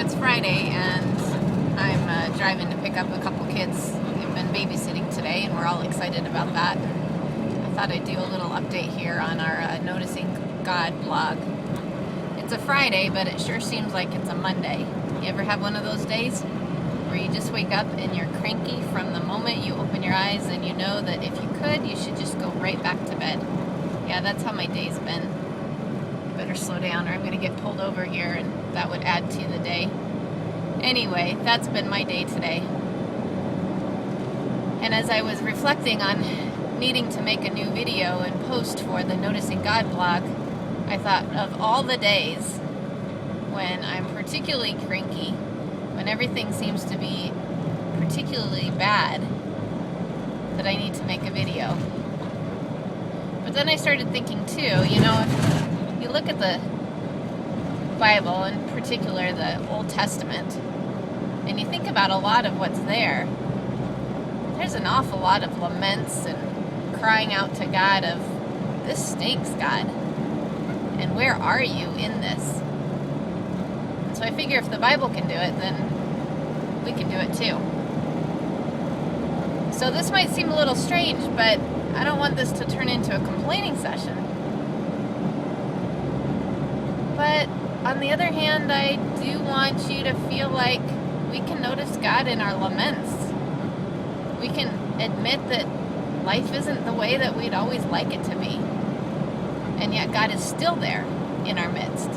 it's Friday, and I'm driving to pick up a couple kids. They've been babysitting today, and we're all excited about that. I thought I'd do a little update here on our Noticing God blog. It's a Friday, but it sure seems like it's a Monday. You ever have one of those days where you just wake up and you're cranky from the moment you open your eyes, and you know that if you could, you should just go right back to bed? Yeah, that's how my day's been. Better slow down or I'm going to get pulled over here, and that would add to the day. Anyway, that's been my day today. And as I was reflecting on needing to make a new video and post for the Noticing God blog, I thought of all the days when I'm particularly cranky, when everything seems to be particularly bad, that I need to make a video. But then I started thinking too, if you look at the Bible, in particular the Old Testament, and you think about a lot of what's there, there's an awful lot of laments and crying out to God of, this stinks, God, and where are you in this? And so I figure if the Bible can do it, then we can do it too. So this might seem a little strange, but I don't want this to turn into a complaining session. But on the other hand, I do want you to feel like we can notice God in our laments. We can admit that life isn't the way that we'd always like it to be. And yet God is still there in our midst.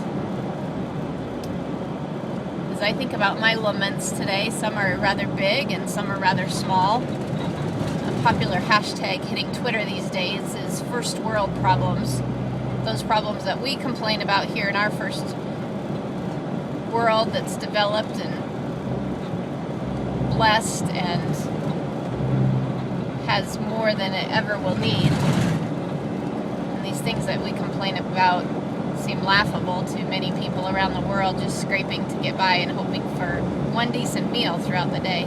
As I think about my laments today, some are rather big and some are rather small. A popular hashtag hitting Twitter these days is first world problems. Those problems that we complain about here in our first world that's developed and blessed and has more than it ever will need. And these things that we complain about seem laughable to many people around the world, just scraping to get by and hoping for one decent meal throughout the day.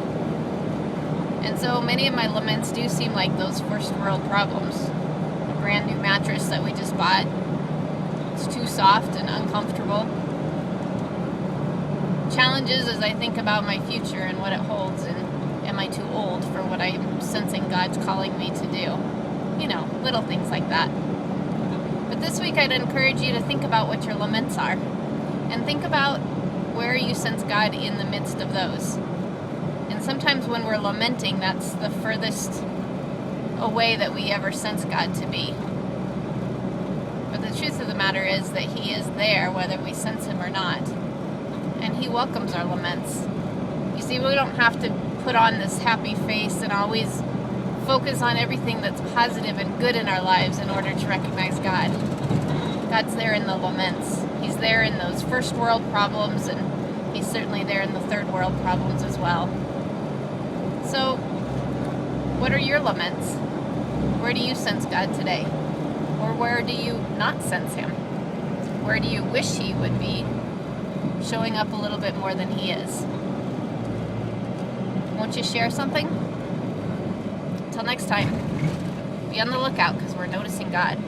And so many of my laments do seem like those first world problems. A brand new mattress that we just bought, it's too soft and uncomfortable. Challenges as I think about my future and what it holds, and am I too old for what I'm sensing God's calling me to do? Little things like that. But this week I'd encourage you to think about what your laments are, and think about where you sense God in the midst of those. And sometimes when we're lamenting, that's the furthest away that we ever sense God to be. But the truth of the matter is that He is there whether we sense Him or not. And He welcomes our laments. You see, we don't have to put on this happy face and always focus on everything that's positive and good in our lives in order to recognize God. God's there in the laments. He's there in those first world problems, and He's certainly there in the third world problems as well. So, what are your laments? Where do you sense God today? Or where do you not sense Him? Where do you wish He would be showing up a little bit more than He is? Won't you share something? Until next time, be on the lookout because we're noticing God.